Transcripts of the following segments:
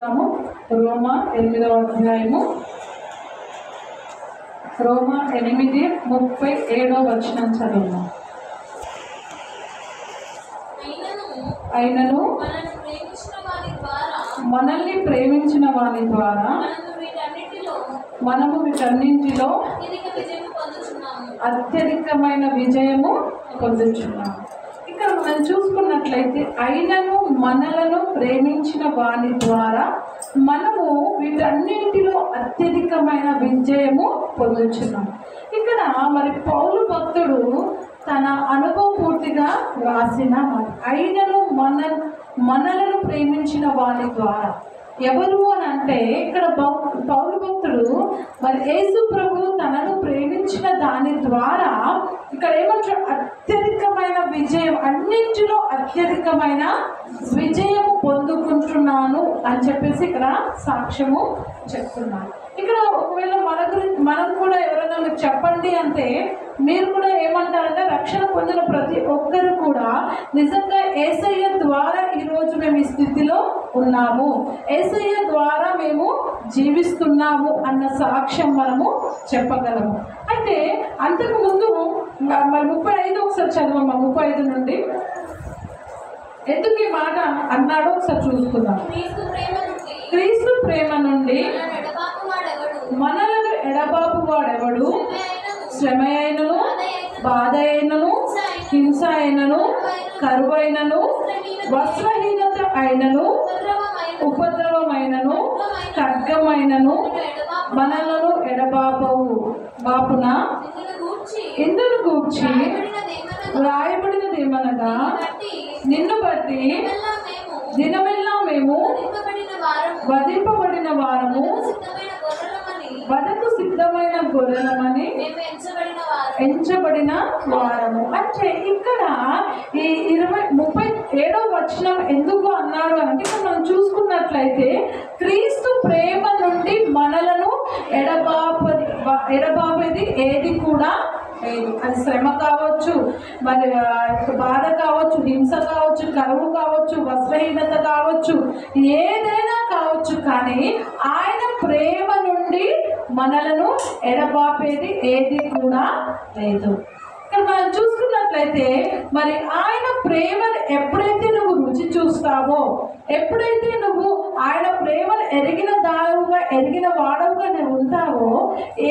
రోమా 8వ అధ్యాయము రోమా 8:37 వచనం చదువుదాం. అయినను మనల్ని ప్రేమించిన వారి ద్వారా మనము వీటన్నింటిలో అత్యధికమైన విజయము పొందుచున్నాము. ఇక్కడ మనం చూసుకున్నట్లయితే అయినను మనలను ప్రేమించిన వారి ద్వారా మనము వీటన్నింటిలో అత్యధికమైన విజయము పొందుచున్నాము. ఇక్కడ మరి పౌలు భక్తుడు తన అనుభవపూర్తిగా రాసిన అయినను మనలను ప్రేమించిన వారి ద్వారా ఎవరు అని అంటే ఇక్కడ పౌలు భక్తుడు మరి యేసు ప్రభు తనను ప్రేమించిన దాని ద్వారా ఇక్కడ ఏమంటారు, అత్యధికమైన విజయం, అన్నింటిలో అత్యధికమైన విజయము పొందుకుంటున్నాను అని చెప్పేసి ఇక్కడ సాక్ష్యము చెప్తున్నాను. ఇక్కడ ఒకవేళ మన గురించి మనం కూడా ఎవరైనా మీరు చెప్పండి అంటే మీరు కూడా ఏమంటారంటే రక్షణ పొందిన ప్రతి ఒక్కరు కూడా నిజంగా యేసయ్య ద్వారా ఈరోజు మేము ఈ స్థితిలో ఉన్నాము, యేసయ్య ద్వారా మేము జీవిస్తున్నాము అన్న సాక్ష్యం మనము చెప్పగలము. అయితే అంతకుముందు మరి 35 ఒకసారి చదవమ్మా, 35 నుండి ఎందుకు ఈ మాట అన్నాడో ఒకసారి చూసుకుందాం. క్రీస్తు ప్రేమ నుండి మనలను ఎడబాపు వాడెవడు, శ్రమ అయినను, బాధ అయినను, హింస అయినను, కరువైనను, వస్త్రహీనత అయినను, ఉపద్రవమైనను, ఖడ్గమైనను మనలను బాపున ఇందును గూర్చి రాయబడినదేమనగా నిన్ను బట్టి దినమెల్లా మేము వధింపబడిన వారము, వధకు సిద్ధమైన గొర్రెలమని ఎంచబడిన వారము. అంటే ఇక్కడ ఈ 37వ వచనం ఎందుకు అన్నాడు అంటే ఇక్కడ మనం చూసుకున్నట్లయితే క్రీస్తు ప్రేమ నుండి మనలను ఎడబాపేది ఏది కూడా లేదు. అది శ్రమ కావచ్చు, మరి బాధ కావచ్చు, హింస కావచ్చు, కరువు కావచ్చు, వస్త్రహీనత కావచ్చు, ఏదైనా కావచ్చు, కానీ ఆయన ప్రేమ నుండి మనలను ఎడబాపేది ఏది కూడా లేదు. ఇక్కడ మనం చూసుకున్నట్లయితే మరి ఆయన ప్రేమను ఎప్పుడైతే నువ్వు రుచి చూస్తావో, ఎప్పుడైతే నువ్వు ఆయన ప్రేమను ఎరిగిన వాడవుగా నువ్వు ఉంటావో,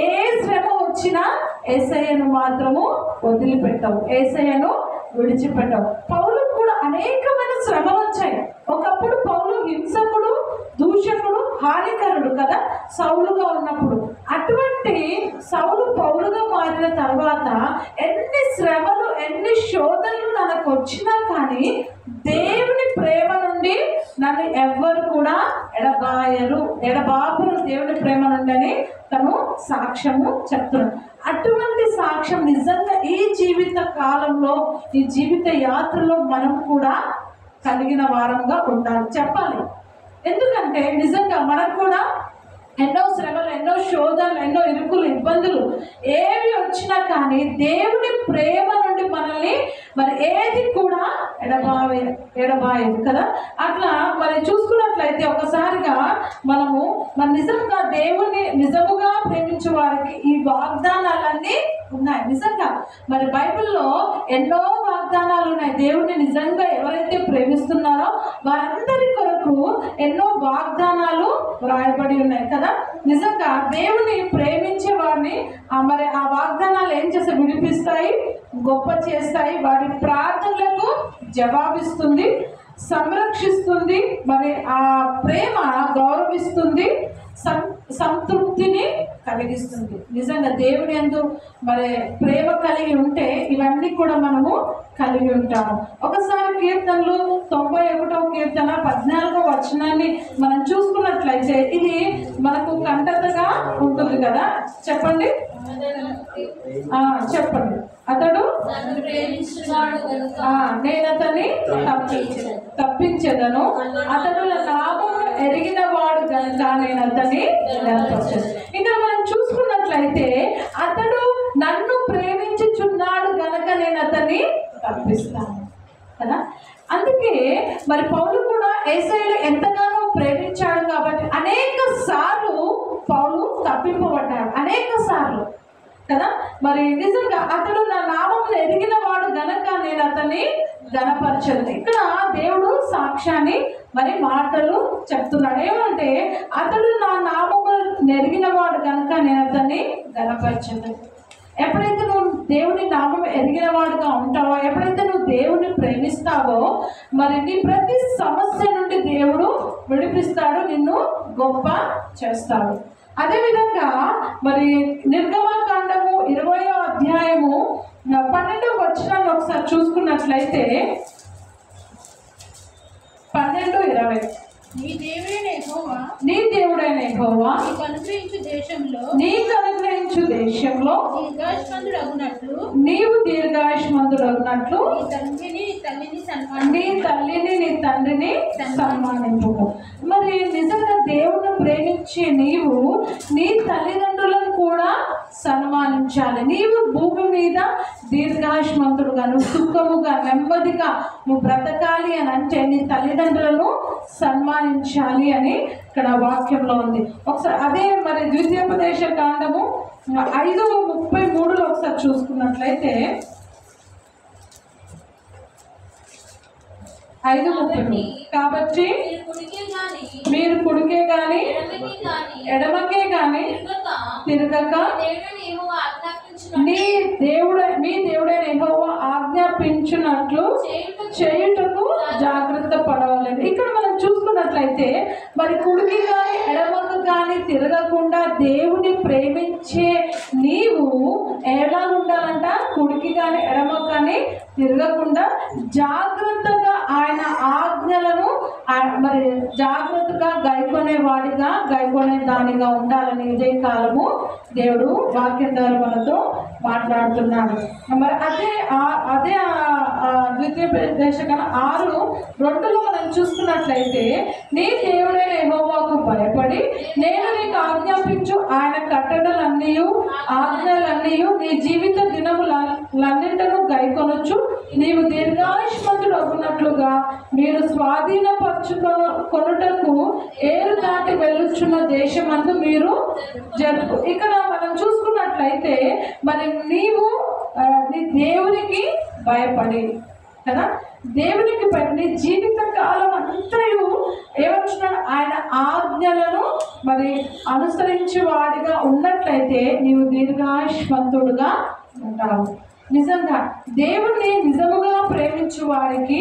ఏ శ్రమ వచ్చినా యేసయ్యను మాత్రము వదిలిపెట్టవు, యేసయ్యను విడిచిపెట్టవు. పౌలుకు కూడా అనేకమైన శ్రమలు వచ్చాయి. ఒకప్పుడు పౌలు హింసకుడు, దూషకుడు, హానికరుడు కదా సౌలుగా ఉన్నప్పుడు. అటువంటి సౌలు పౌలుగా మారిన తర్వాత ఎన్ని శ్రమలు, ఎన్ని శోధనలు తనకు వచ్చినా కానీ దేవుని ప్రేమ నుండి నన్ను ఎవ్వరు కూడా ఎడబాపురు దేవుని ప్రేమ నుండి అని తను సాక్ష్యము చెప్తున్నాడు. అటువంటి సాక్ష్యం నిజంగా ఈ జీవిత కాలంలో, ఈ జీవిత యాత్రలో మనం కూడా కలిగిన వారంగా ఉండాలి, చెప్పాలి. ఎందుకంటే నిజంగా మనకు కూడా ఎన్నో శ్రమలు, ఎన్నో శోధనలు, ఎన్నో ఇరుకులు, ఇబ్బందులు ఏవి వచ్చినా కానీ దేవుని ప్రేమ నుండి మనల్ని మరి ఏది కూడా ఎడబాయదు కదా. అట్లా మరి చూసుకున్నట్లయితే ఒకసారిగా మనము మరి నిజంగా దేవుని నిజముగా ప్రేమించే వారికి ఈ వాగ్దానాలన్నీ ఉన్నాయి. నిజంగా మరి బైబిల్లో ఎన్నో వాగ్దానాలు ఉన్నాయి. దేవుని నిజంగా ఎవరైతే ప్రేమిస్తున్నారో వారందరి కొరకు ఎన్నో వాగ్దానాలు వ్రాయబడి ఉన్నాయి కదా. నిజంగా దేవుని ప్రేమించే వారిని మరి ఆ వాగ్దానాలు ఏం చేస్తే విడిపిస్తాయి, గొప్ప చేస్తాయి, వారి ప్రార్థనలకు జవాబిస్తుంది, సంరక్షిస్తుంది, మరి ఆ ప్రేమ గౌరవిస్తుంది, సంతృప్తిని కలిగిస్తుంది. నిజంగా దేవుని యందు మరి ప్రేమ కలిగి ఉంటే ఇవన్నీ కూడా మనము కలిగి ఉంటాము. ఒకసారి కీర్తనలు 91వ కీర్తన 14వ వచనాన్ని మనం చూసుకున్నట్లయితే ఇది మనకు కంటతగా ఉంటుంది కదా. చెప్పండి, చెప్పండి. అతడు నేను అతన్ని తప్పించేదను, అతడు నామము ఎరిగిన వాడు కనుక నేను అతన్ని గణపరచెదను. ఇంకా మనం చూసుకున్నట్లయితే అతడు నన్ను ప్రేమించుచున్నాడు గనక నేను అతన్ని తప్పిస్తాను కదా. అందుకే మరి పౌలు కూడా యేసయ్యను ఎంతగానో ప్రేమించాడు కాబట్టి తప్పింపబడ్డాడు అనేక సార్లు కదా. మరి నిజంగా అతడు నా నామమును ఎరిగిన వాడు గనక నేను అతన్ని ఘనపరచను. ఇక్కడ దేవుడు సాక్ష్యాన్ని మరి మాటలు చెప్తున్నాడు. ఏమంటే అతడు నా నామమును ఎరిగిన వాడు గనక నేను అతన్ని ఘనపరచను. ఎప్పుడైతే నువ్వు దేవుని నామం ఎరిగిన వాడుగా ఉంటావో, ఎప్పుడైతే నువ్వు దేవుని ప్రేమిస్తావో, మరి నీ ప్రతి సమస్య నుండి దేవుడు విడిపిస్తాడు, నిన్ను గొప్ప చేస్తాడు. అదేవిధంగా మరి నిర్గమకాండము 20వ అధ్యాయము 12వ వచనాన్ని ఒకసారి చూసుకున్నట్లయితే 12:20 నీ దేవుడైన యెహోవా నీకు అనుగ్రహించు దేశంలో నీవు దీర్ఘాయుష్మంతుడగునట్లు నీ తల్లిని నీ తండ్రిని సన్మానింపు. మరి నిజంగా దేవుని ప్రేమించే నీవు నీ తల్లిదండ్రులను కూడా సన్మానించాలి. నీవు భూమి మీద దీర్ఘాయుష్మంతుడుగా, నువ్వు సుఖముగా నెమ్మదిగా నువ్వు బ్రతకాలి అని అంటే నీ తల్లిదండ్రులను సన్మానించాలి అని ఇక్కడ వాక్యంలో ఉంది. ఒకసారి అదే మరి ద్వితీయోపదేశ కాండము 5:33 ఒకసారి చూసుకున్నట్లయితే 5:33 కాబట్టి మీరు కుడికే గాని ఎడమకే గాని తిరగక మీ దేవుడైన యెహోవా ఆజ్ఞాపించినట్లు చేయుటకు జాగ్రత్త పడవలేదు. ఇక్కడ మనం చూసుకున్నట్లయితే మరి కుడికి కానీ ఎడమకు కానీ తిరగకుండా దేవుని ప్రేమించే నీవు ఎలా ఉండాలంట? కుడికి కానీ ఎడమకు కానీ తిరగకుండా జాగ్రత్తగా ఆయన ఆజ్ఞలను మరి జాగ్రత్తగా గైకొనే దానిగా ఉండాలని ఇదే కాలము దేవుడు వాక్యం ద్వారా మనతో మాట్లాడుతున్నాడు. మరి అదే ద్వితీయోపదేశ కాండం 6:2 మనం చూసుకున్నట్లయితే నీ దేవుడైన యెహోవాకు భయపడి నేను నీకు ఆజ్ఞాపించు ఆయన ఆజ్ఞలన్నీ నీ జీవిత దినములన్నింటిను గైకొనొచ్చు నీవు దీర్ఘాయుష్మంతుడు అవుతున్నట్లుగా మీరు స్వాధీనపరచుకొనుటకు ఏరు దాటి వెళ్ళుచున్న దేశమందు మీరు జరుపు. ఇక్కడ మనం చూసుకున్నట్లయితే మరి నీవు నీ దేవునికి భయపడి కదా, దేవునికి నీ జీవిత కాలం అంతయు ఏమంటున్నాడు? ఆయన ఆజ్ఞలను మరి అనుసరించి వాడిగా ఉన్నట్లయితే నీవు దీర్ఘాయుష్మంతుడుగా ఉంటావు. నిజంగా దేవుణ్ణి నిజముగా ప్రేమించు వారికి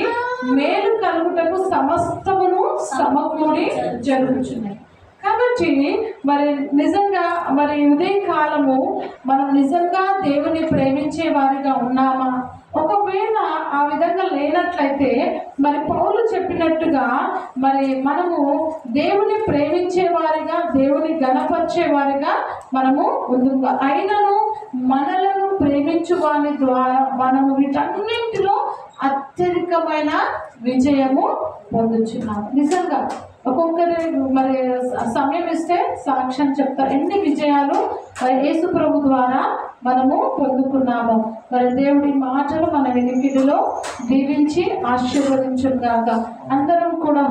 మేలు కలుగుటకు సమస్తమును సమకూడి జరుగుతున్నాయి. కాబట్టి మరి నిజంగా మరి ఉదయ కాలము మనం నిజంగా దేవుని ప్రేమించే వారిగా ఉన్నామా? ఒకవేళ ఆ విధంగా లేనట్లయితే మరి పౌలు చెప్పినట్టుగా మరి మనము దేవుని ప్రేమించే వారిగా, దేవుని ఘనపరిచే వారిగా మనము ముందుగా అయినను మనలను ప్రేమించు వారి ద్వారా మనము వీటన్నింటిలో అత్యధికమైన విజయము పొందుచున్నాము. నిజంగా ఒక్కొక్కరి మరి సమయం ఇస్తే సాక్ష్యం చెప్తారు ఎన్ని విజయాలు యేసు ప్రభు ద్వారా మనము పొందుకున్నాము. మరి దేవుడి మాటలు మన వినికిడిలో దీవించి ఆశీర్వదించుగాక. అందరం కూడా